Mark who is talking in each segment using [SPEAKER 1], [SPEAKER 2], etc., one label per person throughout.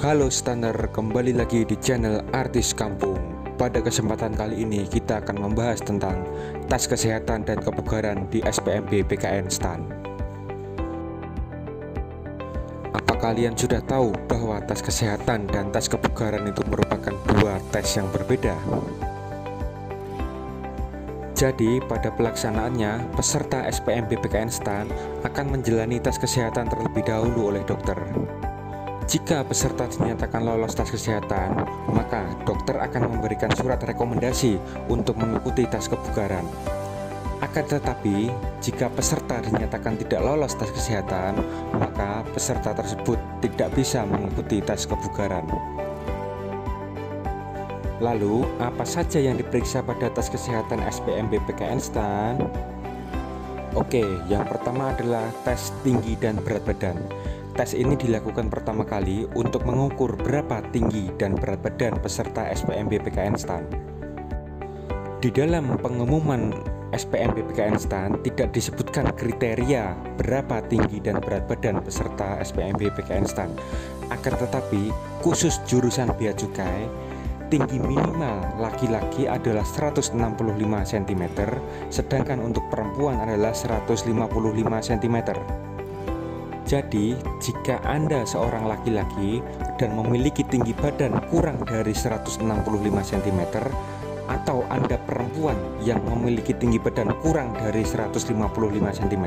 [SPEAKER 1] Halo Stunner, kembali lagi di channel Artis Kampung. Pada kesempatan kali ini kita akan membahas tentang tes kesehatan dan kebugaran di SPMB PKN STAN. Apa kalian sudah tahu bahwa tes kesehatan dan tes kebugaran itu merupakan dua tes yang berbeda? Jadi pada pelaksanaannya, peserta SPMB PKN STAN akan menjalani tes kesehatan terlebih dahulu oleh dokter. Jika peserta dinyatakan lolos tes kesehatan, maka dokter akan memberikan surat rekomendasi untuk mengikuti tes kebugaran. Akan tetapi, jika peserta dinyatakan tidak lolos tes kesehatan, maka peserta tersebut tidak bisa mengikuti tes kebugaran. Lalu, apa saja yang diperiksa pada tes kesehatan SPMB PKN STAN? Oke, yang pertama adalah tes tinggi dan berat badan. Tes ini dilakukan pertama kali untuk mengukur berapa tinggi dan berat badan peserta SPMB PKN STAN. Di dalam pengumuman SPMB PKN STAN tidak disebutkan kriteria berapa tinggi dan berat badan peserta SPMB PKN STAN. Akan tetapi, khusus jurusan Bea Cukai, tinggi minimal laki-laki adalah 165 cm, sedangkan untuk perempuan adalah 155 cm. Jadi, jika Anda seorang laki-laki dan memiliki tinggi badan kurang dari 165 cm, atau Anda perempuan yang memiliki tinggi badan kurang dari 155 cm,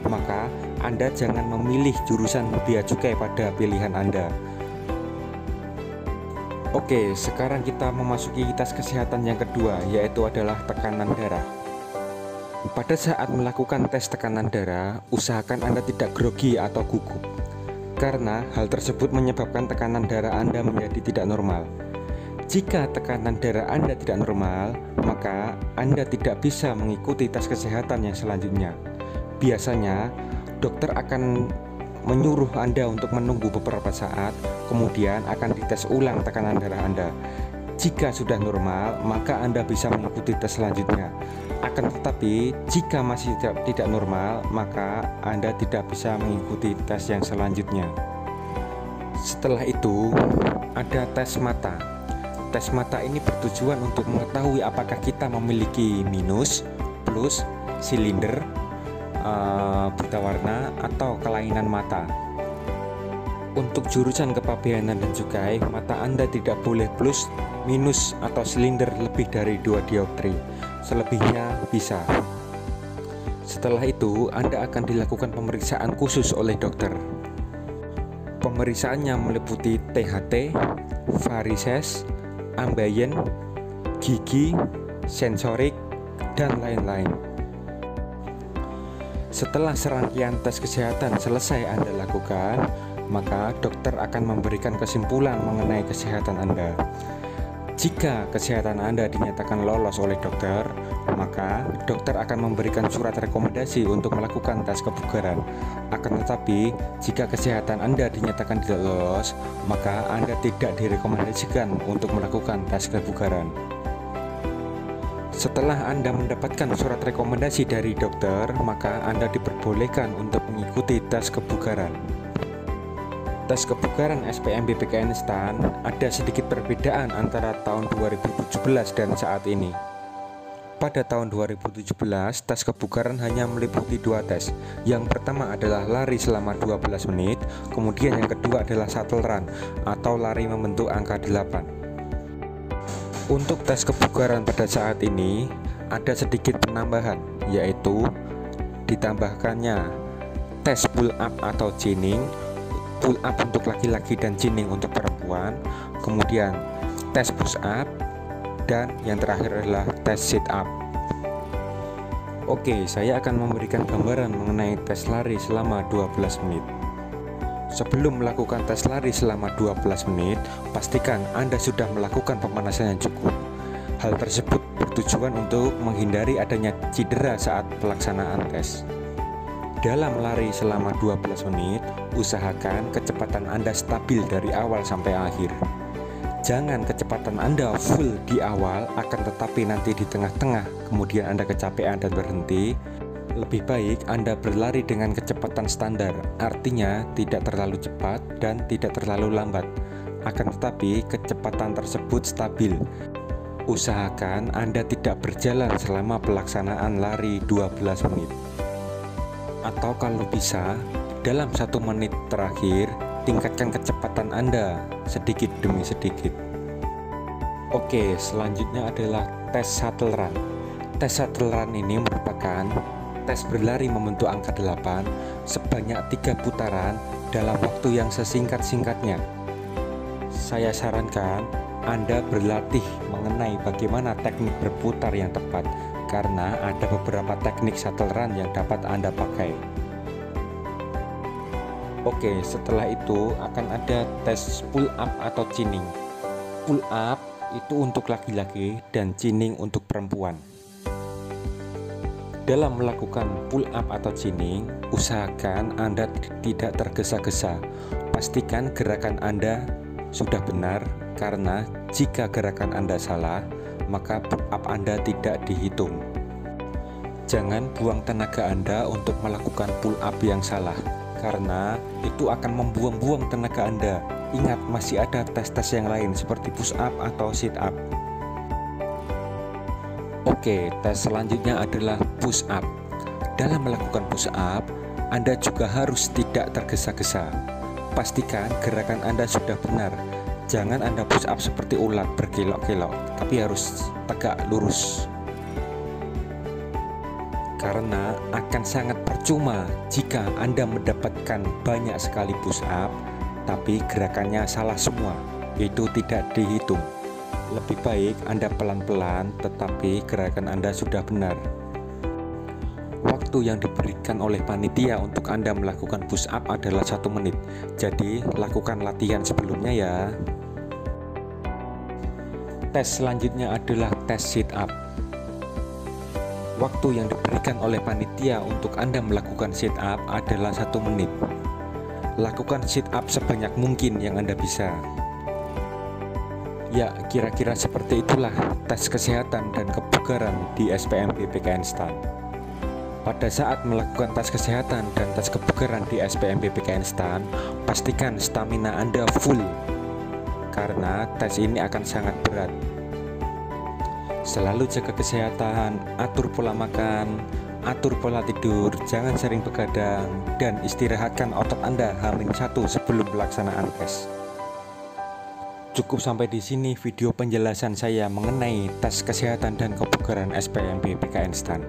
[SPEAKER 1] maka Anda jangan memilih jurusan Bea Cukai pada pilihan Anda. Oke, sekarang kita memasuki tes kesehatan yang kedua, yaitu adalah tekanan darah. Pada saat melakukan tes tekanan darah, usahakan Anda tidak grogi atau gugup, karena hal tersebut menyebabkan tekanan darah Anda menjadi tidak normal. Jika tekanan darah Anda tidak normal, maka Anda tidak bisa mengikuti tes kesehatan yang selanjutnya. Biasanya, dokter akan menyuruh Anda untuk menunggu beberapa saat, kemudian akan dites ulang tekanan darah Anda. Jika sudah normal, maka Anda bisa mengikuti tes selanjutnya. Akan tetapi, jika masih tidak normal, maka Anda tidak bisa mengikuti tes yang selanjutnya. Setelah itu, ada tes mata. Tes mata ini bertujuan untuk mengetahui apakah kita memiliki minus, plus, silinder, buta warna, atau kelainan mata. Untuk jurusan kepabeanan dan cukai, mata Anda tidak boleh plus, minus, atau silinder lebih dari 2 dioptri. Selebihnya bisa. Setelah itu, Anda akan dilakukan pemeriksaan khusus oleh dokter. Pemeriksaannya meliputi THT, varises, ambeien, gigi, sensorik, dan lain-lain. Setelah serangkaian tes kesehatan selesai Anda lakukan, maka dokter akan memberikan kesimpulan mengenai kesehatan Anda. Jika kesehatan Anda dinyatakan lolos oleh dokter, maka dokter akan memberikan surat rekomendasi untuk melakukan tes kebugaran. Akan tetapi, jika kesehatan Anda dinyatakan tidak lolos, maka Anda tidak direkomendasikan untuk melakukan tes kebugaran. Setelah Anda mendapatkan surat rekomendasi dari dokter, maka Anda diperbolehkan untuk mengikuti tes kebugaran. Tes kebugaran SPMB PKN STAN ada sedikit perbedaan antara tahun 2017 dan saat ini. Pada tahun 2017, tes kebugaran hanya meliputi 2 tes. Yang pertama adalah lari selama 12 menit, kemudian yang kedua adalah shuttle run atau lari membentuk angka 8. Untuk tes kebugaran pada saat ini ada sedikit penambahan, yaitu ditambahkannya tes pull up atau chinning, pull up untuk laki-laki dan chinning untuk perempuan, kemudian tes push up, dan yang terakhir adalah tes sit up. Oke, saya akan memberikan gambaran mengenai tes lari selama 12 menit. Sebelum melakukan tes lari selama 12 menit, pastikan Anda sudah melakukan pemanasan yang cukup. Hal tersebut bertujuan untuk menghindari adanya cedera saat pelaksanaan tes. Dalam lari selama 12 menit, usahakan kecepatan Anda stabil dari awal sampai akhir. Jangan kecepatan Anda full di awal, akan tetapi nanti di tengah-tengah kemudian Anda kecapean dan berhenti. Lebih baik Anda berlari dengan kecepatan standar, artinya tidak terlalu cepat dan tidak terlalu lambat. Akan tetapi kecepatan tersebut stabil. Usahakan Anda tidak berjalan selama pelaksanaan lari 12 menit. Atau kalau bisa, dalam 1 menit terakhir, tingkatkan kecepatan Anda sedikit demi sedikit. Oke, selanjutnya adalah tes shuttle run. Tes shuttle run ini merupakan tes berlari membentuk angka 8 sebanyak 3 putaran dalam waktu yang sesingkat-singkatnya. Saya sarankan Anda berlatih mengenai bagaimana teknik berputar yang tepat, karena ada beberapa teknik shuttle run yang dapat Anda pakai. Oke, setelah itu akan ada tes pull up atau chinning. Pull up itu untuk laki-laki dan chinning untuk perempuan. Dalam melakukan pull up atau chinning, usahakan Anda tidak tergesa-gesa. Pastikan gerakan Anda sudah benar, karena jika gerakan Anda salah, maka pull up Anda tidak dihitung. Jangan buang tenaga Anda untuk melakukan pull up yang salah, karena itu akan membuang-buang tenaga Anda. Ingat, masih ada tes-tes yang lain seperti push up atau sit up. Oke, tes selanjutnya adalah push up. Dalam melakukan push up, Anda juga harus tidak tergesa-gesa. Pastikan gerakan Anda sudah benar. Jangan Anda push up seperti ulat berkelok-kelok, tapi harus tegak lurus. Karena akan sangat percuma jika Anda mendapatkan banyak sekali push up, tapi gerakannya salah semua, itu tidak dihitung. Lebih baik Anda pelan-pelan, tetapi gerakan Anda sudah benar. Waktu yang diberikan oleh panitia untuk Anda melakukan push up adalah 1 menit. Jadi lakukan latihan sebelumnya ya. Tes selanjutnya adalah tes sit up. Waktu yang diberikan oleh panitia untuk Anda melakukan sit up adalah 1 menit. Lakukan sit up sebanyak mungkin yang Anda bisa. Ya, kira-kira seperti itulah tes kesehatan dan kebugaran di SPMB PKN STAN. Pada saat melakukan tes kesehatan dan tes kebugaran di SPMB PKN STAN, pastikan stamina Anda full, karena tes ini akan sangat berat. Selalu jaga kesehatan, atur pola makan, atur pola tidur, jangan sering begadang, dan istirahatkan otot Anda H-1 sebelum pelaksanaan tes. Cukup sampai di sini video penjelasan saya mengenai tes kesehatan dan kebugaran SPMB PKN STAN.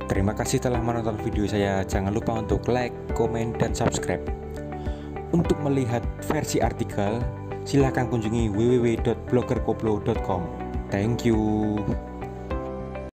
[SPEAKER 1] Terima kasih telah menonton video saya. Jangan lupa untuk like, komen, dan subscribe. Untuk melihat versi artikel, silakan kunjungi www.bloggerkoplo.com. Thank you.